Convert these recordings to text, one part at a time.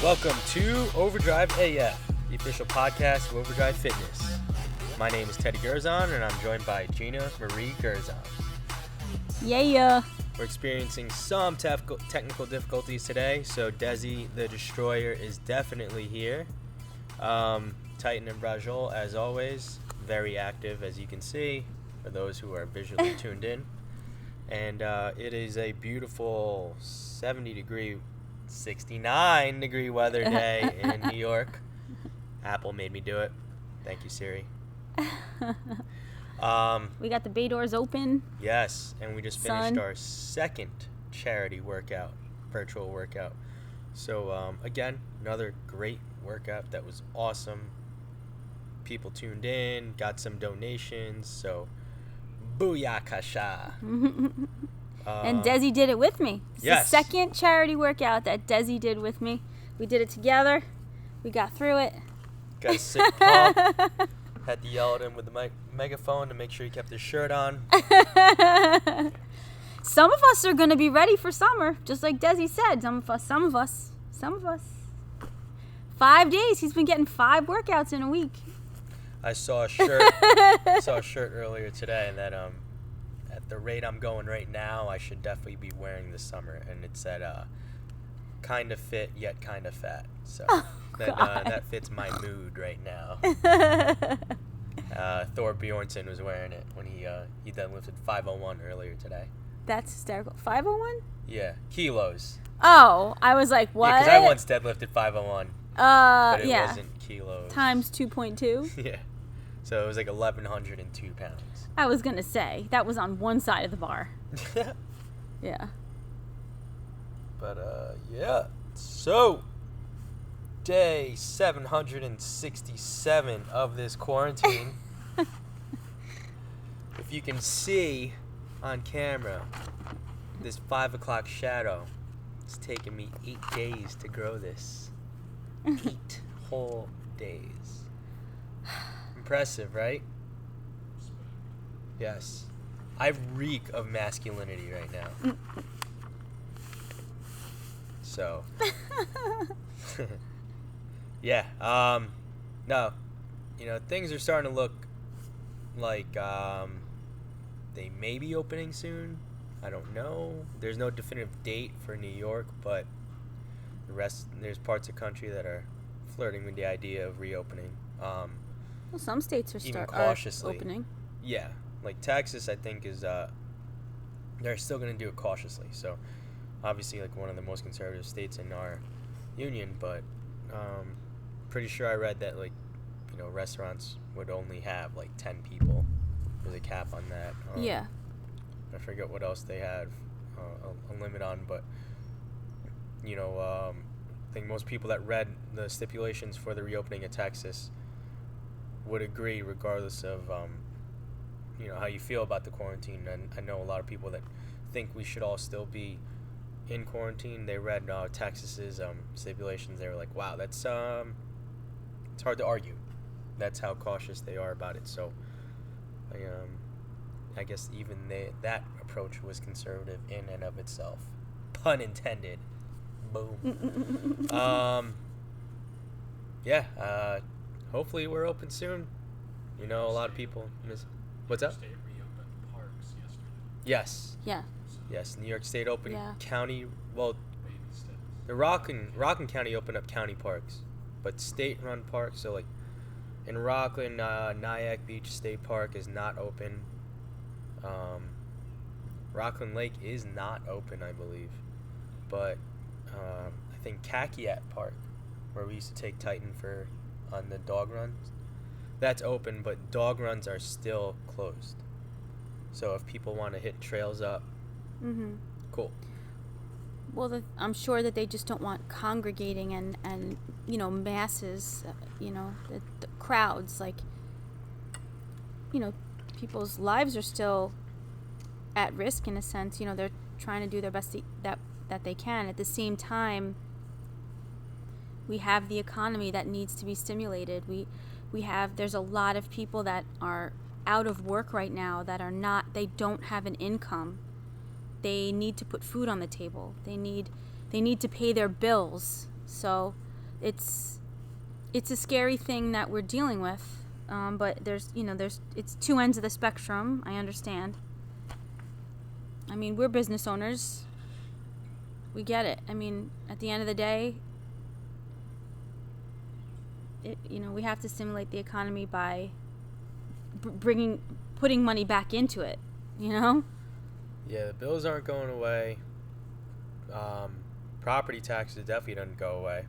Welcome to Overdrive AF, the official podcast of Overdrive Fitness. My name is Teddy Gerzon, and I'm joined by Gina Marie Gerzon. Yeah. We're experiencing some technical difficulties today, so Desi the Destroyer is definitely here. Titan and Brajol, as always, very active, as you can see, for those who are visually tuned in. And it is a beautiful 69 degree weather day in New York. Apple made me do it. Thank you, Siri. We got the bay doors open. Yes, and we just finished our second charity workout, virtual workout. So, again, another great workout that was awesome. People tuned in, got some donations, so booyakasha. And Desi did it with me. It's the second charity workout that Desi did with me. We did it together. We got through it. Got a sick pump. Had to yell at him with the megaphone to make sure he kept his shirt on. Some of us are going to be ready for summer, just like Desi said. Some of us. 5 days. He's been getting 5 workouts in a week. I saw a shirt earlier today that at the rate I'm going right now, I should definitely be wearing this summer, and it said kind of fit yet kind of fat. So that fits my mood right now. Thor Bjornsson was wearing it when he deadlifted 501 earlier today. That's hysterical. 501? Yeah, kilos. Oh, I was like, what? Yeah, because I once deadlifted 501. But it wasn't kilos. Times 2.2? Yeah. So it was like 1,102 pounds. I was going to say, that was on one side of the bar. Yeah. But, yeah. So, day 767 of this quarantine. If you can see on camera, this 5 o'clock shadow, it's taken me 8 days to grow this. 8 whole days. Impressive, right? Yes. I reek of masculinity right now. So. Yeah. No. Things are starting to look like they may be opening soon. I don't know. There's no definitive date for New York, but there's parts of the country that are flirting with the idea of reopening. Well, some states are opening. Yeah, like Texas, I think is they're still going to do it cautiously. So, obviously, like one of the most conservative states in our union, but pretty sure I read that restaurants would only have like 10 people. There's a cap on that. Yeah. I forget what else they have a limit on, but I think most people that read the stipulations for the reopening of Texas would agree, regardless of how you feel about the quarantine. And I know a lot of people that think we should all still be in quarantine. They read Texas's stipulations. They were like, wow, that's it's hard to argue. That's how cautious they are about it. So I guess even that approach was conservative in and of itself. Pun intended. Boom. Hopefully we're open soon. A lot of people what's up? State reopened parks yesterday. Yes. Yeah. Yes, New York State opened county. Well, the Rockland County opened up county parks, but state-run parks. So like in Rockland, Nyack Beach State Park is not open. Rockland Lake is not open, I believe, but I think Kakiat Park, where we used to take Titan on the dog runs, that's open, but dog runs are still closed. So if people want to hit trails up, cool. Well, I'm sure that they just don't want congregating and masses, the crowds. Like, people's lives are still at risk in a sense. They're trying to do their best that they can. At the same time, we have the economy that needs to be stimulated. There's a lot of people that are out of work right now that they don't have an income. They need to put food on the table. They need to pay their bills. So it's a scary thing that we're dealing with. But there's it's two ends of the spectrum. I understand. I mean, we're business owners. We get it. I mean, at the end of the day, we have to stimulate the economy by putting money back into it. Yeah, the bills aren't going away. Property taxes definitely don't go away.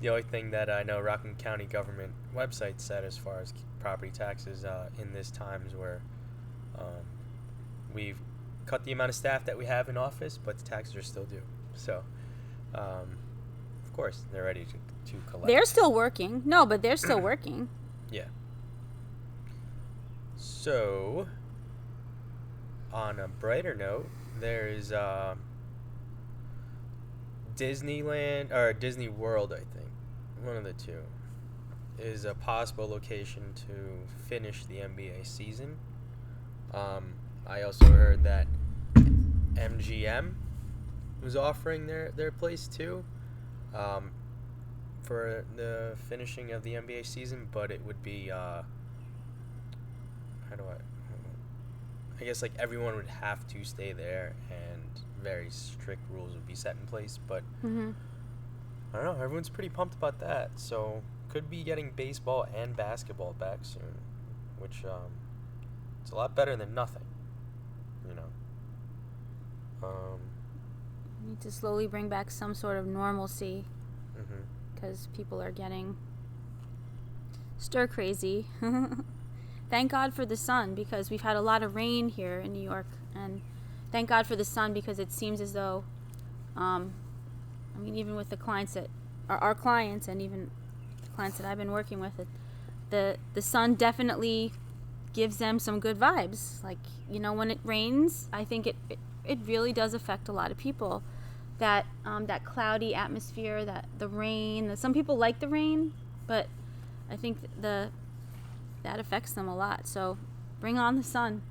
The only thing that I know Rockland County government website said as far as property taxes in this times where we've cut the amount of staff that we have in office, but the taxes are still due. So, of course, they're ready to collect. They're still working. No, but they're still working. Yeah. So, on a brighter note, there's Disneyland, or Disney World, I think, one of the two, is a possible location to finish the NBA season. I also heard that MGM was offering their place too, for the finishing of the NBA season, but it would be I guess like everyone would have to stay there and very strict rules would be set in place, but Mm-hmm. I don't know, everyone's pretty pumped about that, so could be getting baseball and basketball back soon, which it's a lot better than nothing, We need to slowly bring back some sort of normalcy mhm. because people are getting stir crazy. Thank God for the sun, because we've had a lot of rain here in New York, and thank God for the sun, because it seems as though even with the clients that are our clients, and even the clients that I've been working with, the sun definitely gives them some good vibes. Like, when it rains, I think it really does affect a lot of people. That cloudy atmosphere, the rain. Some people like the rain, but I think that affects them a lot. So bring on the sun.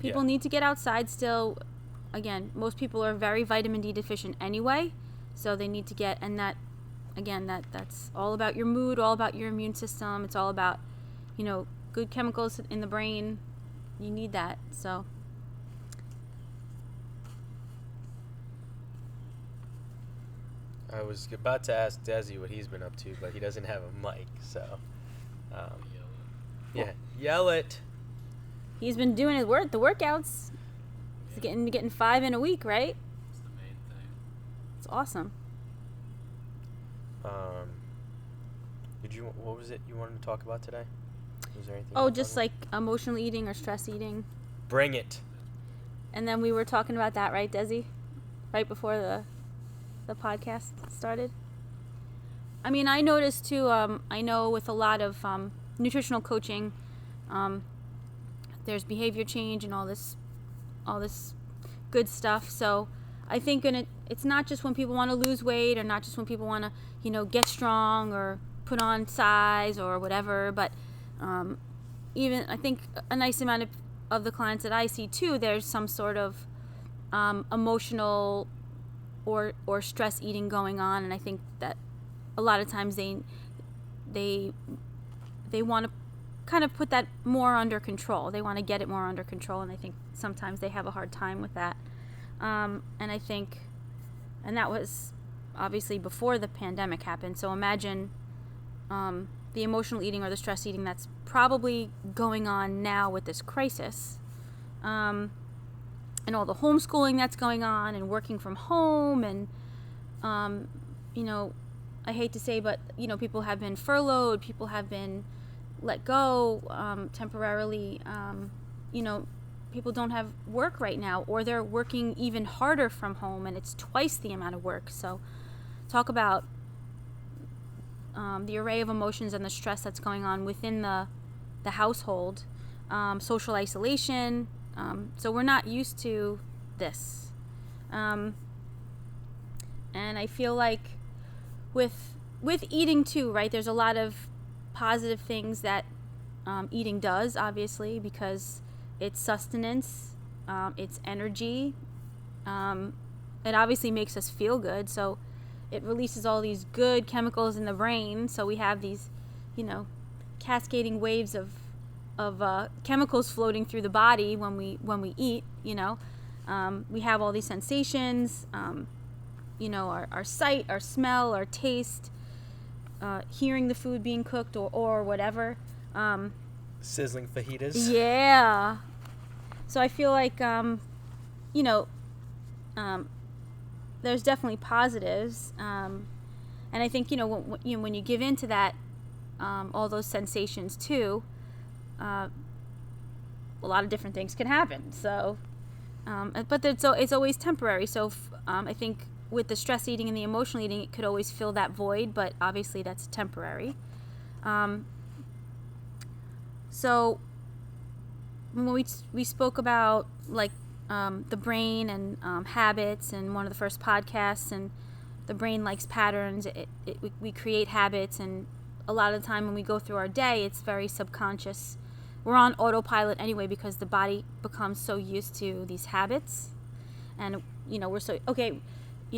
People need to get outside still. Again, most people are very vitamin D deficient anyway, so they need to get, and that's all about your mood, all about your immune system. It's all about, good chemicals in the brain. You need that. So I was about to ask Desi what he's been up to, but he doesn't have a mic, so yell it. he's been doing the workouts. He's getting 5 in a week, right? That's the main thing. It's awesome. What was it you wanted to talk about today? Was there anything? Oh, just like emotional eating or stress eating. Bring it. And then we were talking about that, right, Desi? Right before the podcast started. I mean, I noticed too, I know with a lot of nutritional coaching, there's behavior change and all this good stuff. So I think it's not just when people want to lose weight, or not just when people want to, get strong or put on size or whatever, but even I think a nice amount of the clients that I see too, there's some sort of emotional or stress eating going on, and I think that a lot of times they want to kind of put that more under control. They want to get it more under control, and I think sometimes they have a hard time with that. And I think, and that was obviously before the pandemic happened. So imagine the emotional eating or the stress eating that's probably going on now with this crisis, and all the homeschooling that's going on, and working from home, and I hate to say, but people have been furloughed, people have been let go temporarily. People don't have work right now, or they're working even harder from home, and it's twice the amount of work. So talk about the array of emotions and the stress that's going on within the household, social isolation. So we're not used to this. And I feel like with eating too, right, there's a lot of positive things that eating does, obviously, because it's sustenance, it's energy. It obviously makes us feel good. So it releases all these good chemicals in the brain. So we have these, cascading waves of chemicals floating through the body when we eat. We have all these sensations. Our sight, our smell, our taste, hearing the food being cooked or whatever. Sizzling fajitas. Yeah. So I feel like, there's definitely positives. And I think, when you give in to that, all those sensations too, a lot of different things can happen. So, but it's always temporary. So I think with the stress eating and the emotional eating, it could always fill that void, but obviously that's temporary. So when we spoke about like the brain and habits in one of the first podcasts, and the brain likes patterns, we create habits, and a lot of the time when we go through our day, it's very subconscious. We're on autopilot anyway because the body becomes so used to these habits, and we're so okay.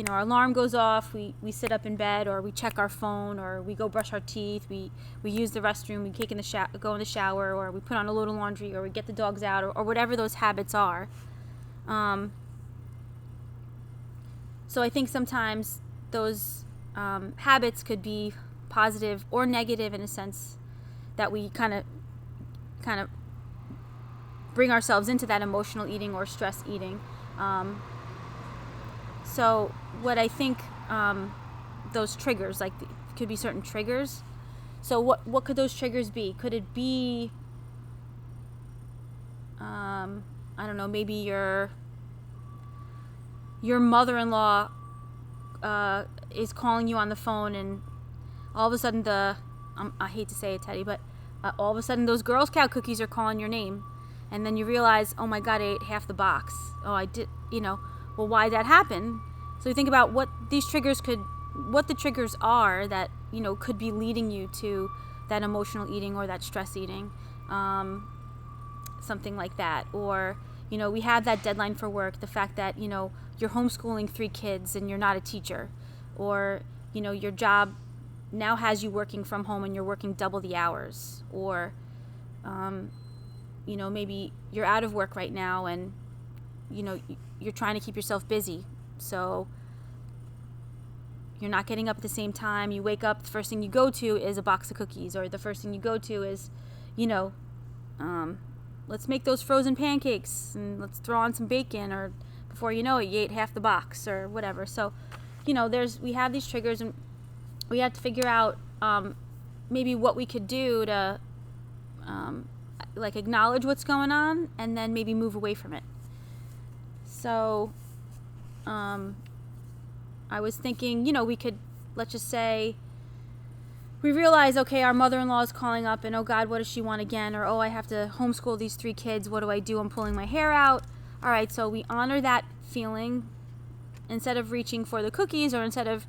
Our alarm goes off, we sit up in bed, or we check our phone, or we go brush our teeth, we use the restroom, we go in the shower, or we put on a load of laundry, or we get the dogs out, or whatever those habits are. So I think sometimes those habits could be positive or negative in a sense that we kind of bring ourselves into that emotional eating or stress eating. So what I think those triggers, like could be certain triggers. So what could those triggers be? Could it be, I don't know, maybe your mother-in-law is calling you on the phone, and all of a sudden I hate to say it, Teddy, but all of a sudden those Girl Scout cookies are calling your name, and then you realize, oh my God, I ate half the box. Oh, I did, well, why'd that happen? So you think about what the triggers are that, could be leading you to that emotional eating or that stress eating, something like that. Or, we have that deadline for work, the fact that, you're homeschooling 3 kids and you're not a teacher, or, your job now has you working from home and you're working double the hours, or, maybe you're out of work right now and, you're trying to keep yourself busy. So you're not getting up at the same time. You wake up, the first thing you go to is a box of cookies, or the first thing you go to is, let's make those frozen pancakes and let's throw on some bacon, or before you know it, you ate half the box or whatever. So, we have these triggers, and we have to figure out maybe what we could do to acknowledge what's going on and then maybe move away from it. So I was thinking, we could, let's just say, we realize, okay, our mother-in-law is calling up, and oh God, what does she want again? Or, oh, I have to homeschool these 3 kids. What do I do? I'm pulling my hair out. All right, so we honor that feeling instead of reaching for the cookies, or instead of,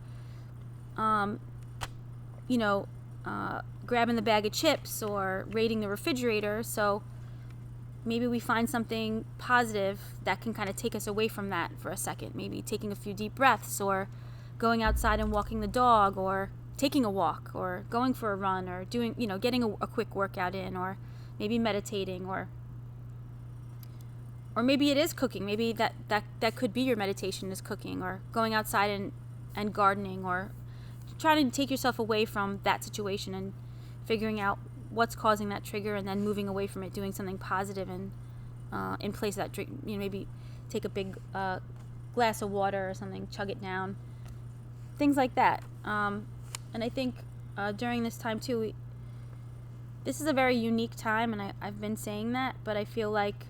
grabbing the bag of chips or raiding the refrigerator. So maybe we find something positive that can kind of take us away from that for a second. Maybe taking a few deep breaths, or going outside and walking the dog, or taking a walk, or going for a run, or doing, getting a quick workout in, or maybe meditating, or maybe it is cooking. Maybe that could be your meditation, is cooking, or going outside and gardening, or trying to take yourself away from that situation and figuring out what's causing that trigger, and then moving away from it, doing something positive and in place of that drink. Maybe take a big glass of water or something, chug it down, things like that. And I think during this time too, this is a very unique time, and I've been saying that, but I feel like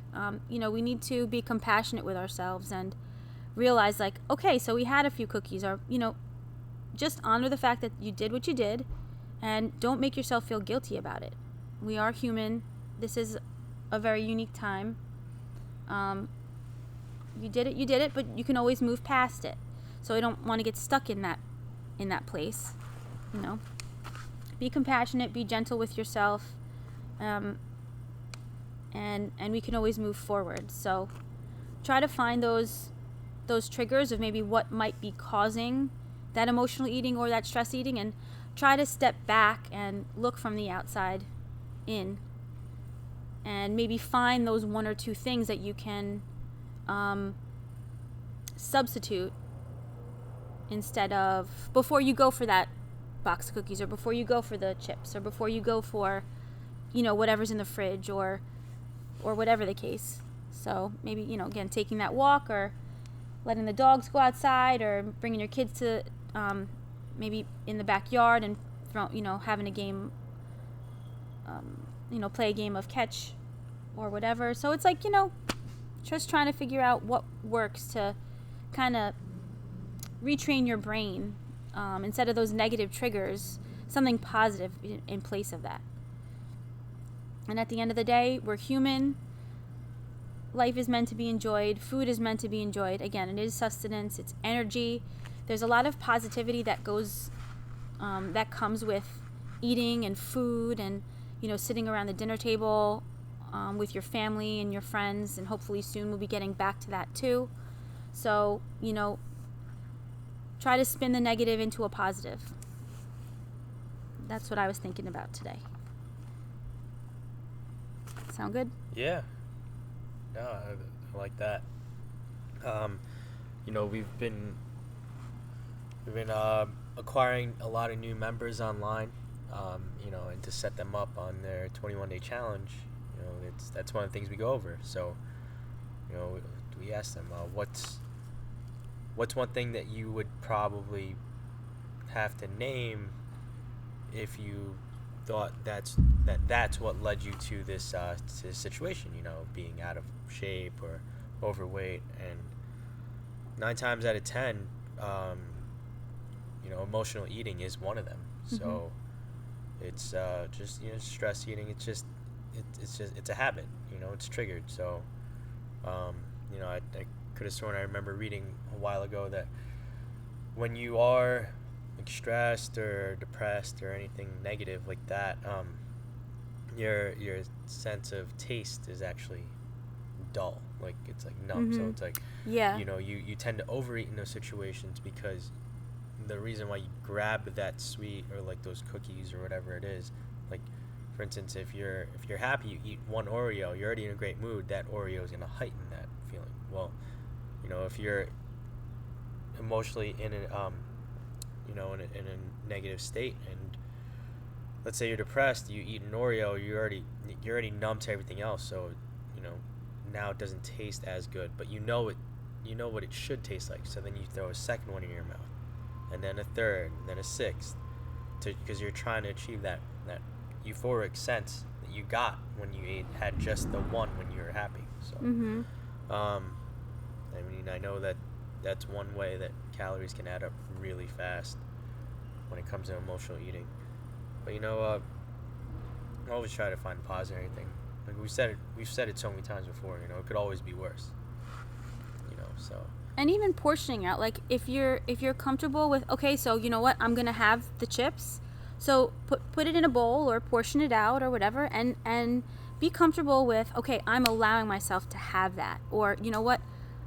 we need to be compassionate with ourselves and realize, like, okay, so we had a few cookies, or just honor the fact that you did what you did, and don't make yourself feel guilty about it. We are human. This is a very unique time. You did it, but you can always move past it. So I don't want to get stuck in that place. Be compassionate, be gentle with yourself, and we can always move forward. So try to find those triggers of maybe what might be causing that emotional eating or that stress eating, and try to step back and look from the outside in, and maybe find those one or two things that you can substitute instead of, before you go for that box of cookies, or before you go for the chips, or before you go for, whatever's in the fridge, or whatever the case. So maybe, again, taking that walk, or letting the dogs go outside, or bringing your kids to maybe in the backyard and having a game, play a game of catch or whatever. So it's like, just trying to figure out what works to kind of retrain your brain, instead of those negative triggers, something positive in place of that. And at the end of the day, we're human. Life is meant to be enjoyed. Food is meant to be enjoyed. Again, it is sustenance. It's energy. There's a lot of positivity that comes with eating and food, and sitting around the dinner table with your family and your friends, and hopefully soon we'll be getting back to that too. So try to spin the negative into a positive. That's what I was thinking about today. Sound good? Yeah. No, I like that. We've been acquiring a lot of new members online, and to set them up on their 21-day challenge, that's one of the things we go over. So, we ask them, what's one thing that you would probably have to name if you thought that's what led you to this situation, being out of shape or overweight. And 9 times out of 10, emotional eating is one of them. Mm-hmm. So it's just stress eating. It's a habit. It's triggered. So I could have sworn I remember reading a while ago that when you are stressed or depressed or anything negative like that, your sense of taste is actually dull. Like, it's like numb. So it's like, you tend to overeat in those situations, because the reason why you grab that sweet, or like those cookies or whatever it is, like, for instance, if you're happy, you eat one Oreo, you're already in a great mood, that Oreo is going to heighten that feeling. Well, if you're emotionally in a in a negative state, and let's say you're depressed, you eat an Oreo, you're already numb to everything else. So now it doesn't taste as good, but you know what it should taste like. So then you throw a second one in your mouth, and then a third, and then a sixth, because you're trying to achieve that euphoric sense that you got when you had just the one when you were happy. So I know that's one way that calories can add up really fast when it comes to emotional eating. But I always try to find positive in anything. Like we've said it so many times before. It could always be worse. So. And even portioning out, like if you're comfortable with, okay, so you know what, I'm gonna have the chips, so put it in a bowl or portion it out or whatever, and be comfortable with, okay, I'm allowing myself to have that. Or you know what,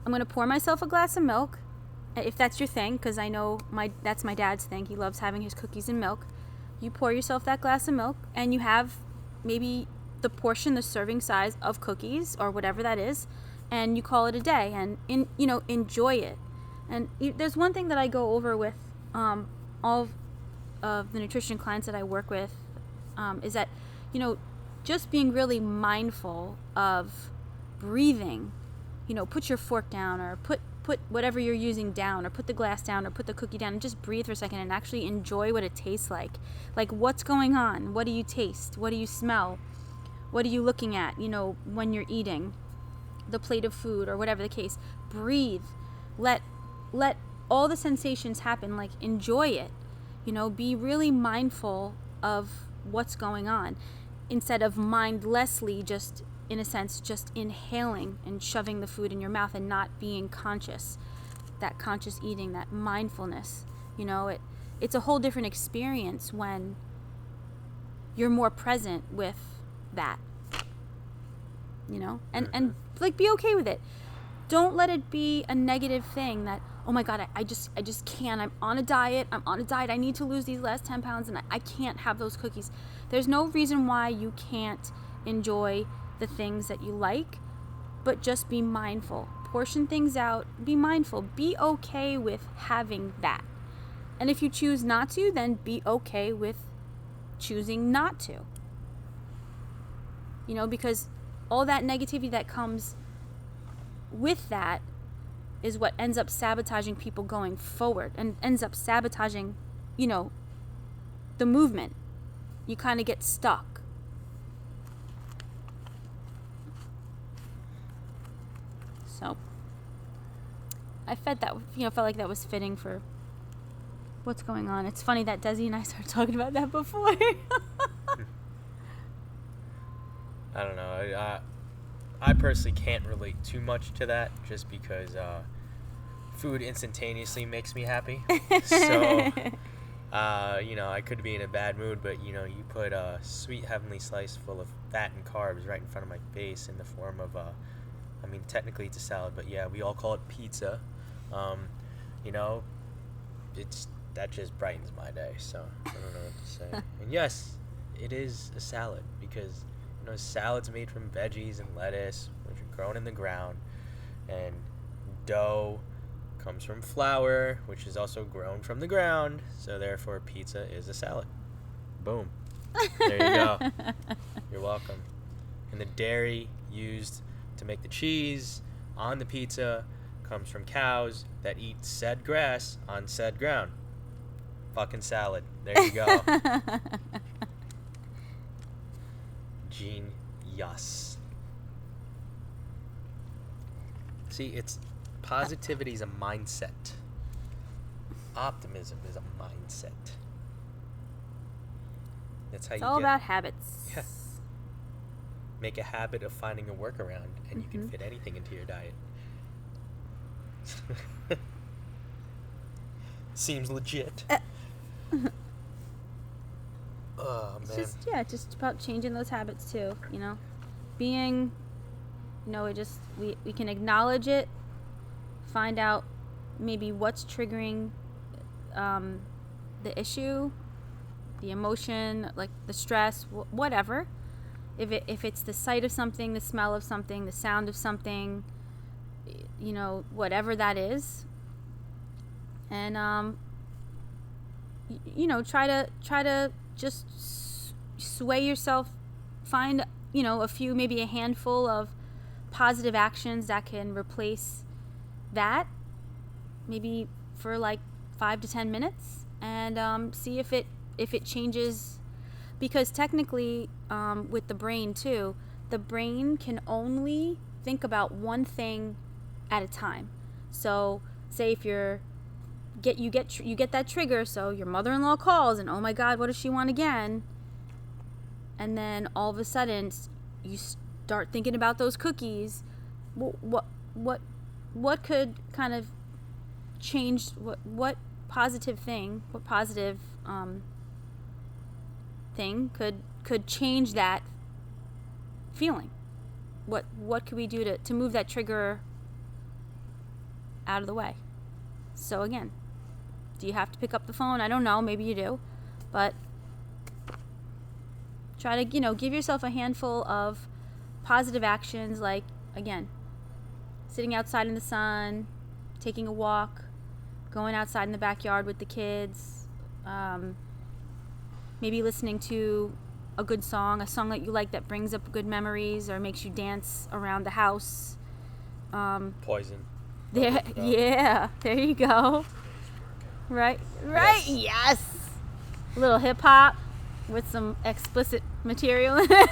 I'm gonna pour myself a glass of milk, if that's your thing, because I know that's my dad's thing. He loves having his cookies and milk. You pour yourself that glass of milk, and you have maybe the portion, the serving size of cookies or whatever that is, and you call it a day, and enjoy it. And there's one thing that I go over with all of the nutrition clients that I work with, is that just being really mindful of breathing. Put your fork down, or put whatever you're using down, or put the glass down, or put the cookie down, and just breathe for a second and actually enjoy what it tastes like. Like, what's going on? What do you taste? What do you smell? What are you looking at, when you're eating the plate of food or whatever the case? Breathe. Let all the sensations happen. Like, enjoy it. Be really mindful of what's going on, instead of mindlessly just, in a sense, just inhaling and shoving the food in your mouth and not being conscious. That conscious eating, that mindfulness, it's a whole different experience when you're more present with that, and like, be okay with it. Don't let it be a negative thing that, oh my God, I just can't. I'm on a diet. I need to lose these last 10 pounds and I can't have those cookies. There's no reason why you can't enjoy the things that you like, but just be mindful. Portion things out. Be mindful. Be okay with having that. And if you choose not to, then be okay with choosing not to. You know, because all that negativity that comes with that is what ends up sabotaging people going forward and ends up sabotaging, you know, the movement. You kind of get stuck. So I felt like that was fitting for what's going on. It's funny that Desi and I started talking about that before. I don't know. I personally can't relate too much to that just because food instantaneously makes me happy. So, I could be in a bad mood, but, you put a sweet heavenly slice full of fat and carbs right in front of my face in the form of, technically it's a salad, but yeah, we all call it pizza. That just brightens my day, so I don't know what to say. And yes, it is a salad because salad's made from veggies and lettuce, which are grown in the ground, and dough comes from flour, which is also grown from the ground, so therefore pizza is a salad. Boom. There you go. You're welcome. And the dairy used to make the cheese on the pizza comes from cows that eat said grass on said ground. Fucking salad. There you go. Genius. See, positivity is a mindset. Optimism is a mindset. That's how it's all about habits. Yeah. Make a habit of finding a workaround, and you can fit anything into your diet. Seems legit. Oh, man. It's just about changing those habits too, being, we can acknowledge it, find out maybe what's triggering the issue, the emotion, like the stress, whatever. If it's the sight of something, the smell of something, the sound of something, whatever that is, and try to just sway yourself, find maybe a handful of positive actions that can replace that, maybe for like 5 to 10 minutes, and see if it changes, because technically with the brain too, the brain can only think about one thing at a time. So say if you get that trigger, so your mother-in-law calls and oh my God, what does she want again? And then all of a sudden you start thinking about those cookies. What could kind of change, what positive thing could change that feeling? What could we do to move that trigger out of the way? So again, do you have to pick up the phone? I don't know, maybe you do, but try to give yourself a handful of positive actions, like again, sitting outside in the sun, taking a walk, going outside in the backyard with the kids, maybe listening to a good song, a song that you like that brings up good memories or makes you dance around the house. Poison. Yeah, there you go. Right, yes. A little hip hop with some explicit material in it.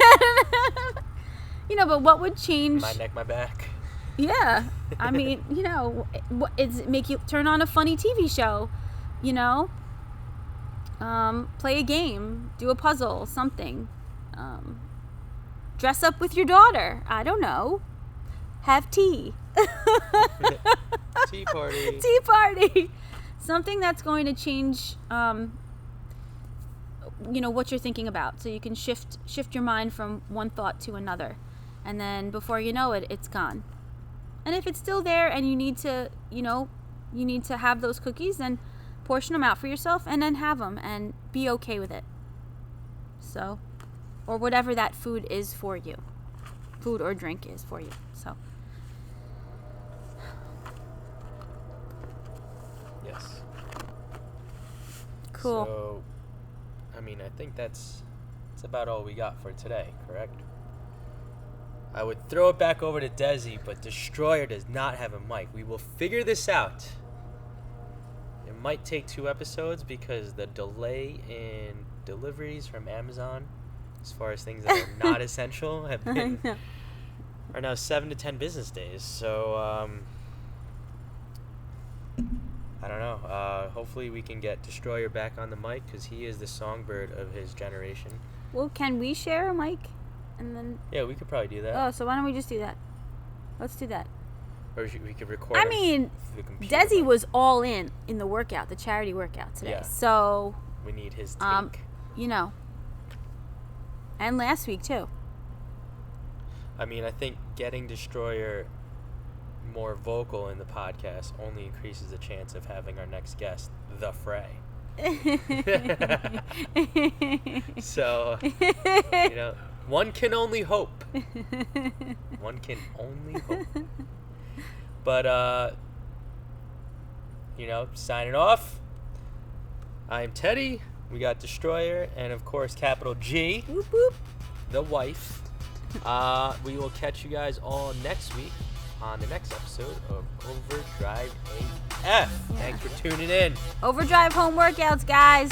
But what would change? My neck, my back. Yeah, I mean, make you turn on a funny TV show, play a game, do a puzzle, something, dress up with your daughter. I don't know, have tea. Tea party. Tea party. Something that's going to change, what you're thinking about, so you can shift your mind from one thought to another, and then before you know it, it's gone. And if it's still there and you need to, you need to have those cookies, then portion them out for yourself and then have them and be okay with it. So, or whatever that food is for you. Food or drink is for you. So, Yes. cool. So, I mean, I think that's about all we got for today, correct? I would throw it back over to Desi, but Destroyer does not have a mic. We will figure this out. It might take 2 episodes because the delay in deliveries from Amazon, as far as things that are not essential, have been, are now 7 to 10 business days. So, I don't know. Hopefully we can get Destroyer back on the mic because he is the songbird of his generation. Well, can we share a mic? And then. Yeah, we could probably do that. Oh, so why don't we just do that? Let's do that. Or we could record. I him mean, through the computer, Desi but was all in the workout, the charity workout today. Yeah. So, we need his take. you know. And last week too. I mean, I think getting Destroyer more vocal in the podcast only increases the chance of having our next guest, The Fray. So, you know, one can only hope. One can only hope. But, you know, signing off. I'm Teddy. We got Destroyer. And, of course, capital G, Whoop, whoop. the wife. We will catch you guys all next week on the next episode of Overdrive AF. Yeah. Thanks for tuning in. Overdrive home workouts, guys.